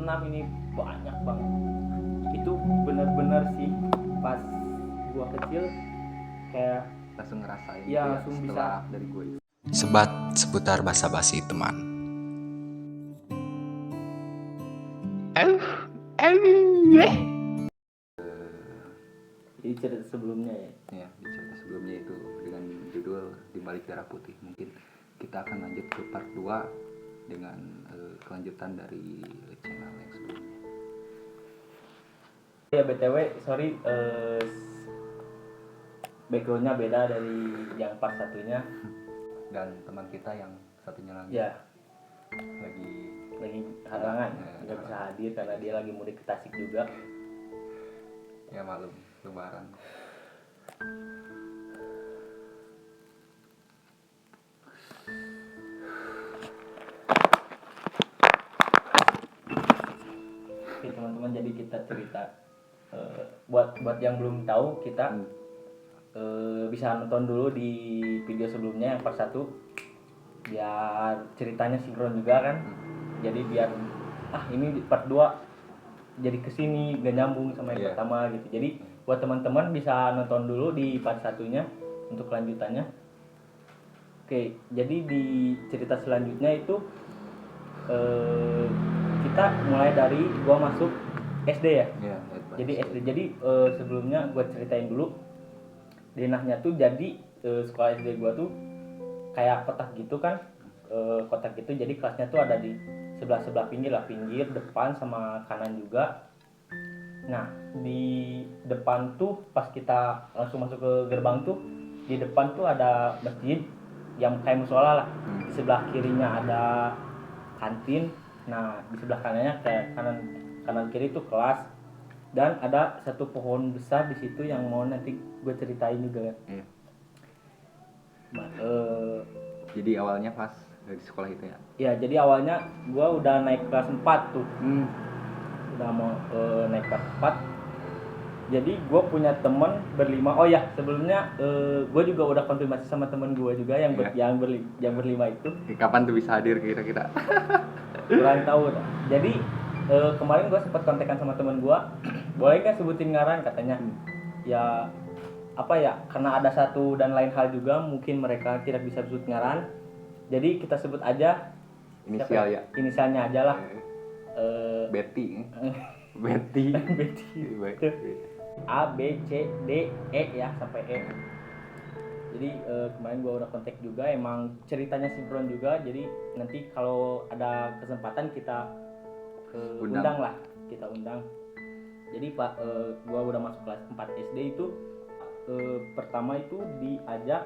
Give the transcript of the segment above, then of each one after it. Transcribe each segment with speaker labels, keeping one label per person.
Speaker 1: 6 ini banyak banget. Itu benar-benar sih pas gua kecil kayak
Speaker 2: langsung ngerasain
Speaker 1: ya,
Speaker 2: gitu
Speaker 1: langsung
Speaker 2: setelah
Speaker 1: bisa.
Speaker 2: dari gue itu.
Speaker 3: Sebat seputar basa-basi teman.
Speaker 1: Jadi cerita sebelumnya
Speaker 2: Ya, di cerita sebelumnya itu dengan judul Di Balik Darah Putih. Mungkin kita akan lanjut ke part 2 dengan kelanjutan dari channel yang sebelumnya.
Speaker 1: ya. BTW sorry, backgroundnya beda dari yang part satunya.
Speaker 2: Dan teman kita yang satunya lagi
Speaker 1: Ya,
Speaker 2: lagi
Speaker 1: halangan,
Speaker 2: Ya,
Speaker 1: nggak bisa hadir karena dia lagi mudik ke Tasik juga.
Speaker 2: ya malum lebaran.
Speaker 1: Oke teman-teman, jadi kita cerita buat yang belum tahu kita bisa nonton dulu di video sebelumnya yang part 1 biar ceritanya sinkron juga kan. Jadi biar ini di part 2 jadi kesini gak nyambung sama yang pertama gitu. Jadi buat teman-teman bisa nonton dulu di part 1-nya untuk kelanjutannya. Oke, jadi di cerita selanjutnya itu kita mulai dari gua masuk SD ya. Jadi SD. Jadi sebelumnya gua ceritain dulu. Denahnya tuh jadi sekolah SD gua tuh kayak kotak gitu kan. Kotak gitu, jadi kelasnya tuh ada di sebelah pinggir lah, pinggir, depan sama kanan juga. Nah, di depan tuh pas kita langsung masuk ke gerbang tuh, di depan tuh ada masjid yang kayak musola lah. Di sebelah kirinya ada kantin. Nah, di sebelah kanannya kayak kanan kiri itu kelas. Dan ada satu pohon besar di situ yang mau nanti gue ceritain juga kan.
Speaker 2: Jadi awalnya pas di sekolah itu ya.
Speaker 1: Ya, jadi awalnya gue udah naik kelas 4 tuh. Udah mau naik kelas 4. Jadi gue punya teman berlima. Oh ya, sebelumnya gue juga udah konfirmasi sama teman gue juga yang berlima itu.
Speaker 2: Kapan tuh bisa hadir kira-kira?
Speaker 1: Kurang tahu. Jadi kemarin gue sempat kontekan sama teman gue, boleh nggak sebutin ngaran katanya. Ya apa ya, karena ada satu dan lain hal juga mungkin mereka tidak bisa sebut ngaran. Jadi kita sebut aja
Speaker 2: inisial ya.
Speaker 1: Inisialnya aja lah.
Speaker 2: Betty.
Speaker 1: Betty. A B C D E ya sampai E. Jadi kemarin gue udah kontak juga, emang ceritanya sinkron juga. Jadi nanti kalau ada kesempatan kita undang lah, kita undang. Jadi Pak, gue udah masuk kelas 4 SD itu pertama itu diajak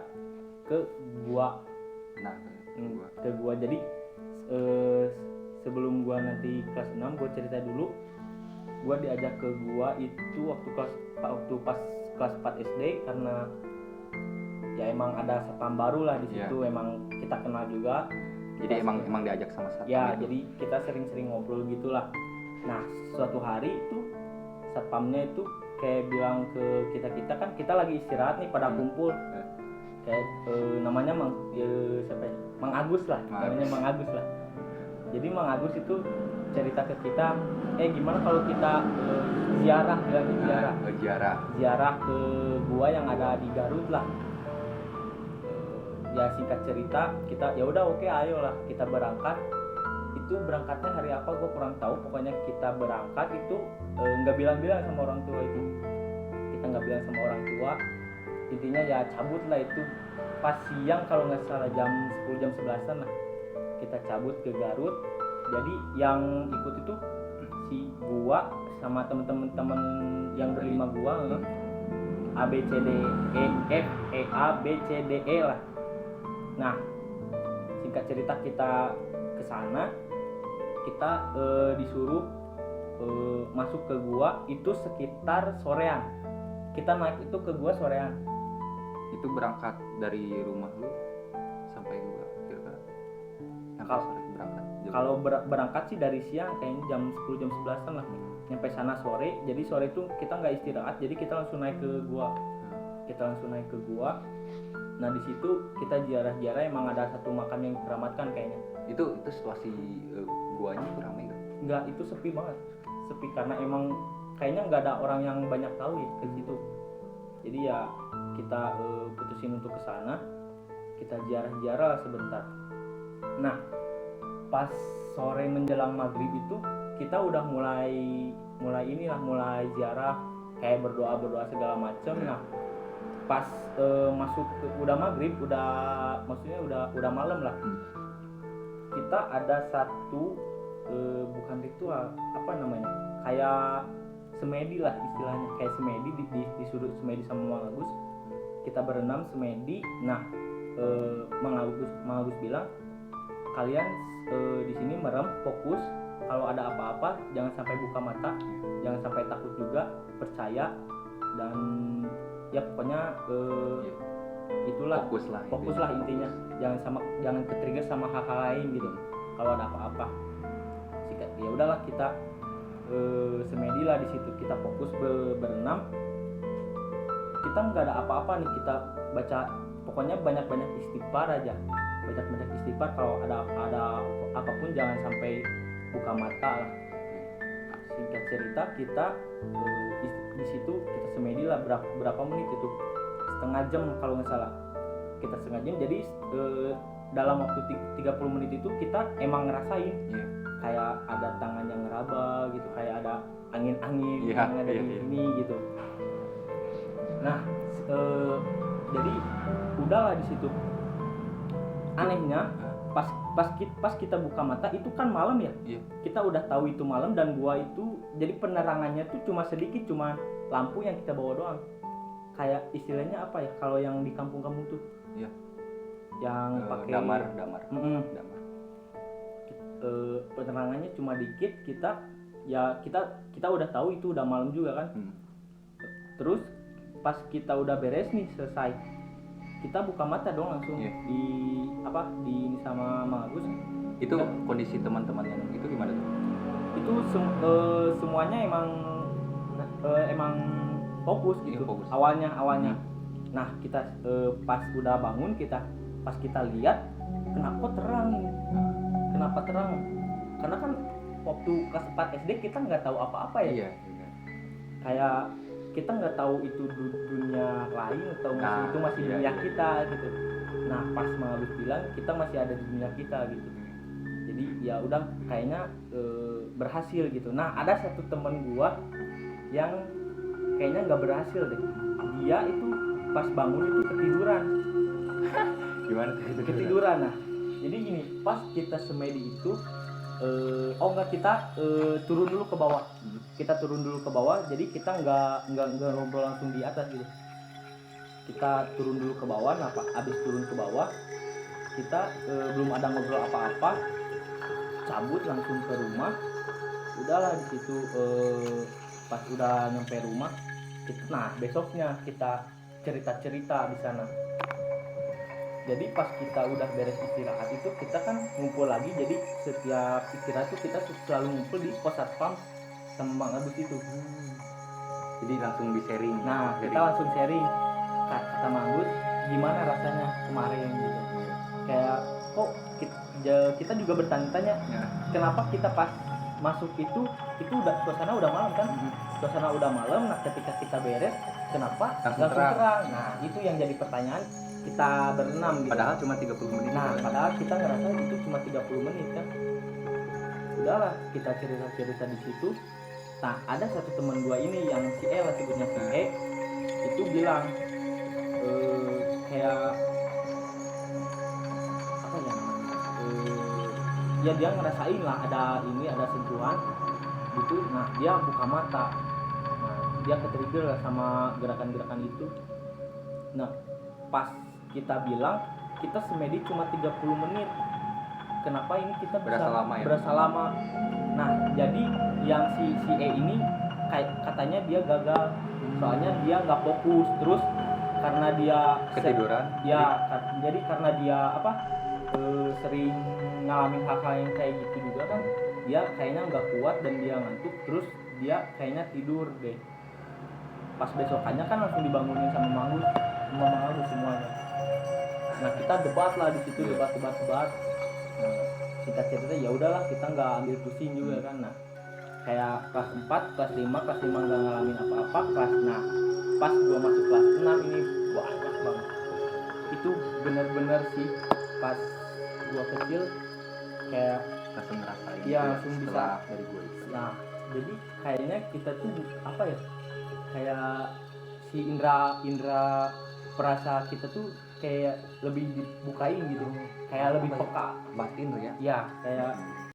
Speaker 1: ke gua. Ke gua. Jadi sebelum gua nanti kelas 6 gua cerita dulu. Gua diajak ke gua itu waktu pas kelas 4 SD karena ya emang ada satpam baru lah di situ. Emang kita kenal juga.
Speaker 2: Jadi emang diajak sama satpam.
Speaker 1: Ya, jadi kita sering-sering ngobrol gitulah. Nah, suatu hari itu satpamnya itu kayak bilang ke kita kan, kita lagi istirahat nih pada kumpul. Kayak namanya siapa ya? Mang Agus lah. Namanya Mang Agus lah. Jadi Mang Agus itu cerita ke kita, gimana kalau kita ziarah ke gua yang ada di Garut lah. Ya singkat cerita kita ya udah oke, ayolah kita berangkat. Itu berangkatnya hari apa gue kurang tahu, pokoknya kita berangkat itu nggak bilang-bilang sama orang tua itu. Kita nggak bilang sama orang tua, intinya ya cabut lah itu pas siang kalau nggak salah jam 10 jam 11-an lah kita cabut ke Garut. Jadi yang ikut itu si gua sama temen-temen yang berlima gua, A B C D E F E A B C D E lah. Nah, singkat cerita kita ke sana, kita disuruh masuk ke gua itu sekitar sorean. Kita naik itu ke gua sorean.
Speaker 2: Itu berangkat dari rumah lu sampai gua kira-kira.
Speaker 1: Kalau berangkat sih dari siang kayaknya jam 10 jam 11-an lah. Nyampe sana sore. Jadi sore itu kita nggak istirahat, jadi kita langsung naik ke gua. Nah di situ kita ziarah, emang ada satu makam yang keramatkan kayaknya.
Speaker 2: Itu situasi guanya itu ramai nggak?
Speaker 1: nggak, itu sepi banget, sepi karena emang kayaknya nggak ada orang yang banyak tahu ya ke situ. Jadi ya kita putusin untuk ke sana, kita ziarah-ziarah sebentar. Nah pas sore menjelang maghrib itu kita udah mulai ziarah, kayak berdoa segala macem. Nah pas masuk udah maghrib, udah malam lah, kita ada satu bukan ritual, apa namanya, kayak semedi lah istilahnya, kayak semedi disuruh semedi sama Mang Agus. Kita berenam semedi. Nah Mang Agus bilang, kalian di sini merem, fokus, kalau ada apa-apa jangan sampai buka mata, jangan sampai takut juga, percaya, dan ya pokoknya itulah, fokuslah intinya, jangan ke-trigger sama hal-hal lain gitu kalau ada apa-apa. Ya udahlah, kita semedi lah di situ, kita fokus berenam. Kita nggak ada apa-apa nih, kita baca pokoknya banyak-banyak istighfar aja, banyak-banyak istighfar, kalau ada apapun jangan sampai buka mata lah. Singkat cerita, kita di situ kita semedi lah berapa menit itu, setengah jam kalau nggak salah, kita setengah jam. Jadi dalam waktu 30 menit itu kita emang ngerasain kayak ada tangan yang ngeraba gitu, kayak ada angin-angin yang ada di sini gitu. Nah jadi udahlah di situ. Anehnya pas kita buka mata itu kan malam ya. Kita udah tahu itu malam, dan gua itu jadi penerangannya tuh cuma sedikit, cuma lampu yang kita bawa doang. Kayak istilahnya apa ya, kalau yang di kampung-kampung tuh yang pakai
Speaker 2: damar.
Speaker 1: Penerangannya cuma dikit. Kita udah tahu itu udah malam juga kan. Terus pas kita udah beres nih, selesai, kita buka mata dong langsung. di sama Mang Agus.
Speaker 2: Itu kondisi teman-teman yang itu gimana tuh?
Speaker 1: Itu semuanya emang fokus gitu.
Speaker 2: Fokus.
Speaker 1: Awalnya. Nah kita pas udah bangun, pas kita lihat, kenapa terang ini? Kenapa terang? Karena kan waktu kelas 4 SD kita nggak tahu apa-apa ya. Kayak kita nggak tahu itu dunia lain atau itu masih dunia kita gitu. Nah pas Mang Agus bilang kita masih ada di dunia kita gitu. Jadi ya udah, kayaknya berhasil gitu. Nah ada satu temen gua yang kayaknya nggak berhasil deh. Dia itu pas bangun itu ketiduran.
Speaker 2: Gimana
Speaker 1: ketiduran? Nah jadi gini, pas kita semedi itu kita turun dulu ke bawah. Kita turun dulu ke bawah, jadi kita nggak ngobrol langsung di atas gitu. Kita turun dulu ke bawah. Nah abis turun ke bawah, kita belum ada ngobrol apa-apa, cabut langsung ke rumah. Udahlah di situ pas udah nyampe rumah, nah besoknya kita cerita di sana. Jadi pas kita udah beres istirahat itu, kita kan ngumpul lagi. Jadi setiap istirahat itu kita selalu ngumpul di pos satpam sama Mang Agus itu.
Speaker 2: Jadi langsung di sharing.
Speaker 1: Nah kita langsung sharing, kata Mang Agus, gimana rasanya kemarin gitu. Kayak kok kita juga bertanya-tanya, kenapa kita pas masuk itu udah suasana udah malam kan. Suasana udah malam. Nah ketika kita beres, kenapa langsung terang? Nah itu yang jadi pertanyaan kita berenam gitu.
Speaker 2: Padahal cuma 30 menit.
Speaker 1: Nah padahal kita ngerasa itu cuma 30 menit kan. Udahlah, kita cerita di situ. Nah ada satu teman gua ini yang si E lah, sebutnya si E, itu bilang kayak apa ya namanya, ya dia ngerasain lah ada sentuhan gitu. Nah dia buka mata, nah dia ke-trigger lah sama gerakan-gerakan itu. Nah pas kita bilang kita semedi cuma 30 menit, kenapa ini kita berasa lama. Nah jadi yang si E ini katanya dia gagal, soalnya dia nggak fokus, terus karena dia
Speaker 2: ketiduran.
Speaker 1: Jadi karena dia sering ngalamin hal-hal yang kayak gitu juga kan, dia kayaknya nggak kuat dan dia ngantuk, terus dia kayaknya tidur deh. Pas besokannya kan langsung dibangunin sama Mang Agus semuanya. Nah kita debat lah di situ, debat. Nah singkat cerita ya udahlah kita nggak ambil pusing juga kan. Nah kayak kelas 4, kelas 5, kelas 5 nggak ngalamin apa-apa. Nah pas gua masuk kelas 6 ini banyak banget. Itu bener-bener sih pas gua kecil kayak
Speaker 2: langsung ngerasain
Speaker 1: iya,
Speaker 2: gitu
Speaker 1: langsung bisa.
Speaker 2: setelah dari gue itu.
Speaker 1: Nah jadi kayaknya kita tuh apa ya, kayak si indra perasa kita tuh kayak lebih dibukain gitu, kayak lebih peka.
Speaker 2: batin tuh ya.
Speaker 1: Ya kayak